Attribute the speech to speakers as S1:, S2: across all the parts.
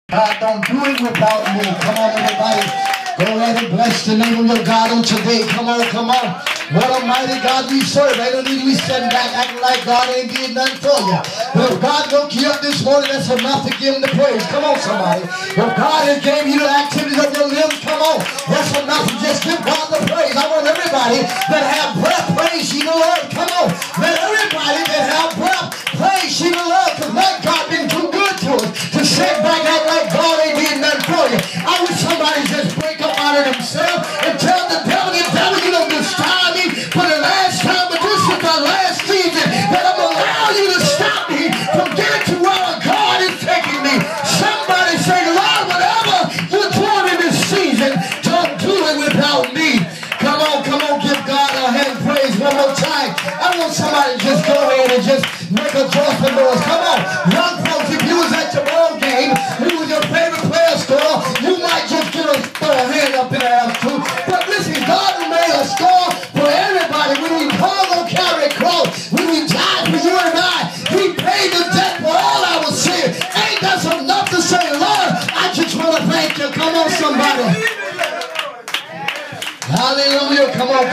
S1: God, don't do it without me. Come on, everybody. Go ahead and bless the name of your God on today. Come on, come on. What a mighty God we serve. I don't need to be sitting back acting like God ain't did nothing for you. But if God woke you up this morning, that's enough to give him the praise. Come on, somebody. If God has gave you the activities of your limbs, come on. That's enough to just give God the praise. I want everybody that have breath, praise ye the Lord. Come on. Let everybody that have breath, praise ye the Lord. Because my God been too good to us to sit back act like God ain't did nothing for you. I wish somebody just break up out of themselves and tell the devil, you don't destroy me for the last time, but this is the last season that I'm going to allow you to stop me from getting to where God is taking me. Somebody say, Lord, whatever you're doing in this season, don't do it without me. Come on, give God a hand praise one more time. I want somebody to just go ahead and just make a joyful noise. Come on, young folks, if you was at your ball game, who was your favorite player score, you might just get a throw a hand up in the air too. But listen, God made a score for everybody. When he hung on Calvary cross, when he died for you and I, he paid the debt for all our sin. Ain't that enough to say, Lord, I just want to thank you. Come on, somebody. Hallelujah. Come on.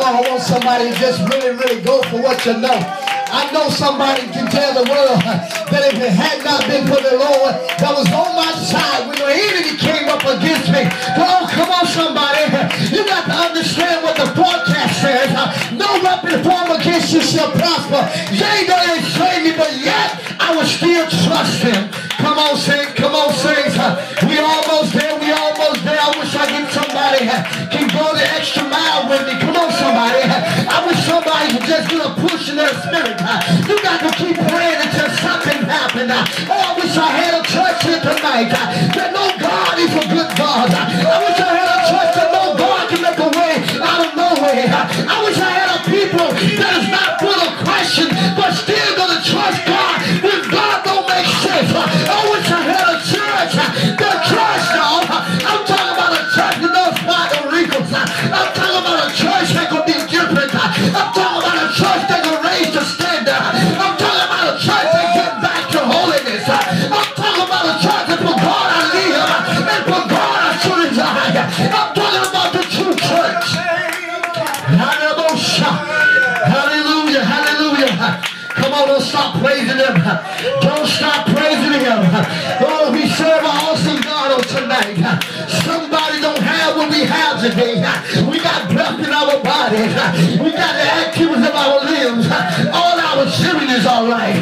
S1: I want somebody to just really go for what you know. I know somebody can tell the world that if it had not been for the Lord that was on my side when the enemy came up against me. Come on, somebody. You got to understand what the forecast says. No weapon formed against you shall prosper. Yea, though they slay me, but yet I will still trust him. Come on, saints. We almost there. I wish I get somebody can go the extra mile with me. Come on, somebody. I wish somebody could just get a push in their spirit. You got to keep praying until something happens. Oh, I wish I had a church here tonight that know God is a good God. I wish I had a church that know God can make a way out of no way. I wish I had a people that is not full of questions but still going to trust God when God don't make sense. I wish I had a church that trusts God. I'm talking about a church that knows Puerto Rico. I'm talking about a church that could be different. I'm talking about a church that can raise the standard. I'm talking about a church that get back to holiness. I'm talking about a church that for God I live and for God I should reside. I'm talking about the true church. Hallelujah. Come on, don't stop praising him. Don't stop praising him. Oh, we serve an awesome God on tonight. Somebody don't have what we have today. We got breath in our bodies. We got the activities of our limbs. All our children is all right.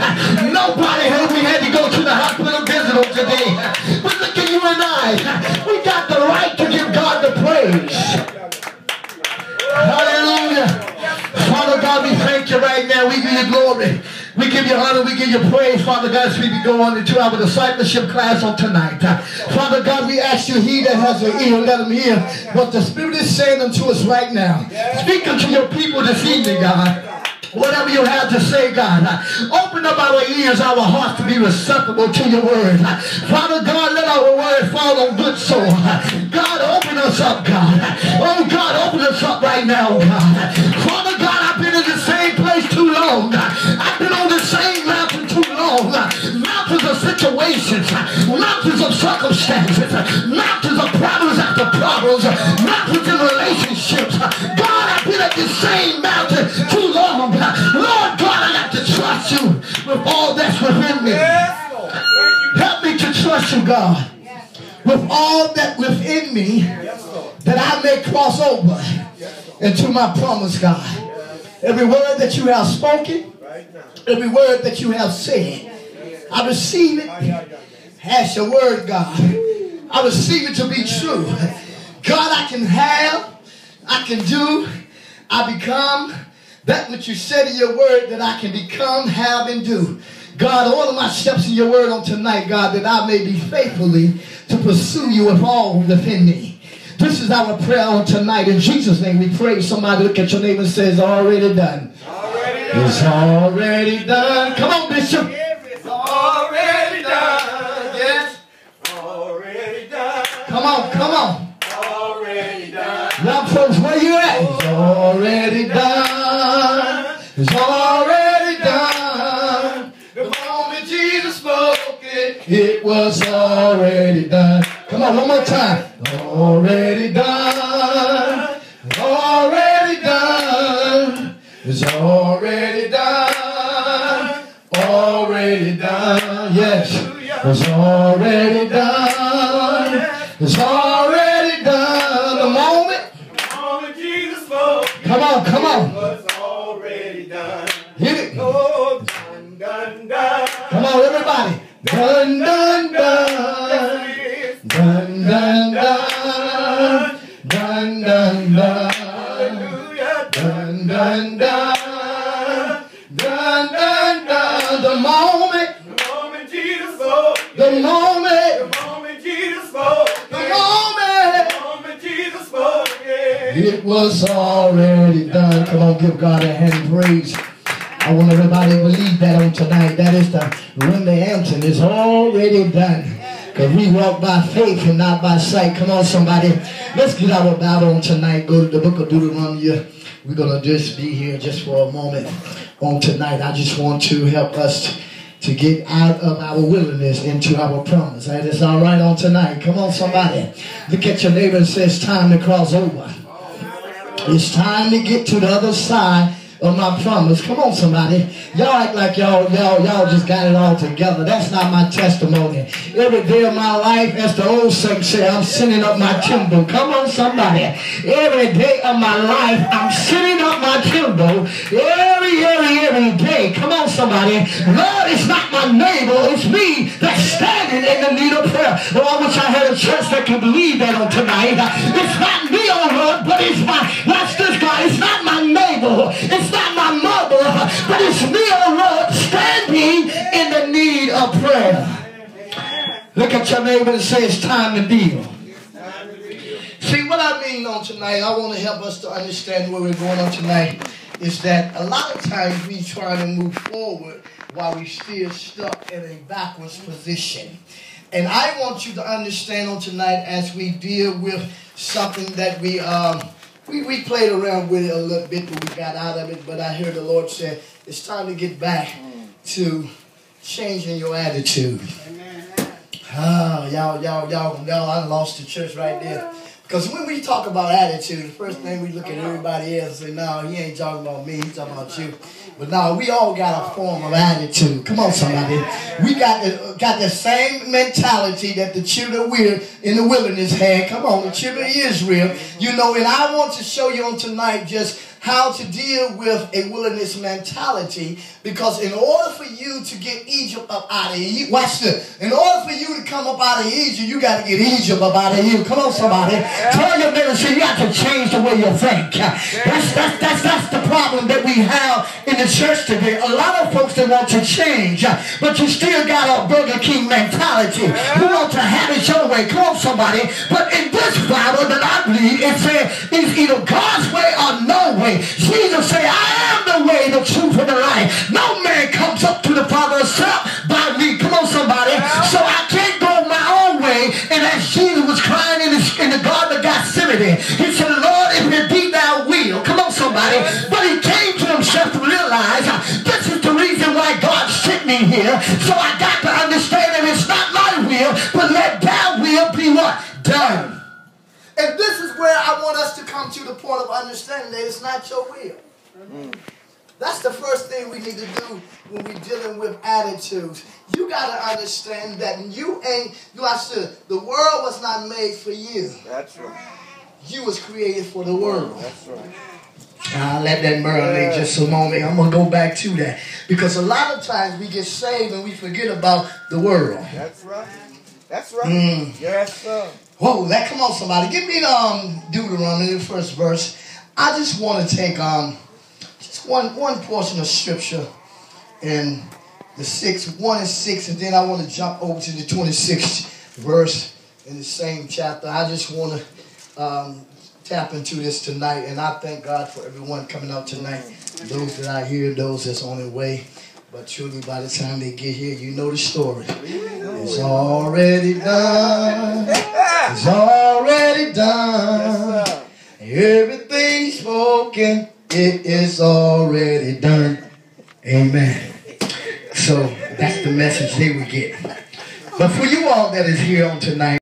S1: Nobody we had to go to the hospital visit on today. But look at you and I. We got the right to give God the praise. Hallelujah. Father God, we thank you right now. We give you glory. We give you honor. We give you praise, Father God, as we go on into our discipleship class on tonight. Father God, we ask you, he that has an ear, let him hear what the Spirit is saying unto us right now. Speak unto your people this evening, God. Whatever you have to say, God, open up our ears, our hearts to be receptible to your word. Father God, let our word fall on good soil. God, open us up, God. Oh, God, open us up right now, God. Father God, I've been in the same place too long. I've been on the same mountain too long. Mountains of situations, mountains of circumstances, mountains of problems after problems, mountains in relationships. God, I've been at the same mountain too long. Lord God, I got to trust you with all that's within me. Help me to trust you, God, with all that within me, that I may cross over into my promise, God. Every word that you have spoken, every word that you have said, I receive it as your word, God. I receive it to be true. God, I can have, I can do, I become that which you said in your word that I can become, have, and do. God, order my steps in your word on tonight, God, that I may be faithfully to pursue you with all within me. This is our prayer on tonight. In Jesus' name we pray. Somebody look at your neighbor and say, it's already done. It's already done. Come on, Bishop. It's already done. Yes. Already done. Come on. Already done. Young folks, where you at? It's already done. It's already done. The moment Jesus spoke it, it was was already done. Come on, one more time. Already done. Already done. It's already done. Already done. Yes. It's already done. It's already done. The moment Jesus spoke. Come on, come on. It was already done. Hit it. Oh, done, done, done. Come on, everybody. Done, done, done. Done, done, done. Done, done, done. Done, done, done. Done, done, done. The moment Jesus spoke. The moment Jesus spoke. The moment Jesus spoke. It was already done. Come on, give God a hand of praise. I want everybody to believe that on tonight. That is the remember anthem is already done. Because we walk by faith and not by sight. Come on, somebody. Let's get our Bible on tonight. Go to the book of Deuteronomy. We're going to just be here just for a moment on tonight. I just want to help us to get out of our wilderness into our promise. That is all right on tonight. Come on, somebody. Look at your neighbor and say it's time to cross over. It's time to get to the other side of my promise. Come on, somebody. Y'all act like y'all just got it all together. That's not my testimony. Every day of my life, as the old saint said, I'm sending up my timber. Come on, somebody. Every day of my life, I'm sending up my timber. Every day. Come on, somebody. Lord, it's not my neighbor. It's me that's standing in the need of prayer. Oh, I wish I had a church that could believe that on tonight. It's not me, oh Lord, but it's my, watch this, God. It's not my neighbor. It's not my mother, but it's me, oh Lord, standing in the need of prayer. Look at your neighbor and say it's time to deal. See, what I mean on tonight, I want to help us to understand where we're going on tonight, is that a lot of times we try to move forward while we're still stuck in a backwards position. And I want you to understand on tonight as we deal with something that we played around with it a little bit, but we got out of it. But I heard the Lord say, it's time to get back to changing your attitude. Y'all, I lost the church right there. Because when we talk about attitude, the first thing we look at everybody else and say, no, he ain't talking about me, he's talking about you. But no, we all got a form of attitude. Come on, somebody. We got the same mentality that the children in the wilderness had. Come on, the children of Israel. You know, and I want to show you on tonight just how to deal with a wilderness mentality, because in order for you to get Egypt up out of you, watch this. In order for you to come up out of Egypt, you got to get Egypt up out of you. Come on, somebody. Tell your neighbor, you got to change the way you think. That's the problem that we have in the church today. A lot of folks that want to change, but you still got a Burger King mentality. You want to have it your way. Come on, somebody. But in this Bible that I believe, it says it's either God's way or no way. Jesus said, I am the way, the truth, and the life. No man comes up to the Father except by me. Come on, somebody. So I can't go my own way. And as Jesus was crying in the Garden of Gethsemane, he said, Lord, if it be thy will. Come on, somebody. But he came to himself to realize this is the reason why God sent me here. So I got to understand that it's not my will, but let thy will be what? Done. And this is where I want us to come to the point of understanding that it's not your will. That's the first thing we need to do when we're dealing with attitudes. You got to understand that the world was not made for you. That's right. You was created for the world. That's right. I'll let that marinate just a moment. I'm going to go back to that. Because a lot of times we get saved and we forget about the world. That's right. That's right. Yes, sir. Whoa, come on, somebody. Give me Deuteronomy, the first verse. I just want to take just one portion of scripture in the 1 and 6, and then I want to jump over to the 26th verse in the same chapter. I just want to tap into this tonight, and I thank God for everyone coming out tonight. Those that are here, those that's on their way. But truly, by the time they get here, you know the story. It's already done. It's already done. Everything spoken, it is already done. Amen. So that's the message they would get. But for you all that is here on tonight,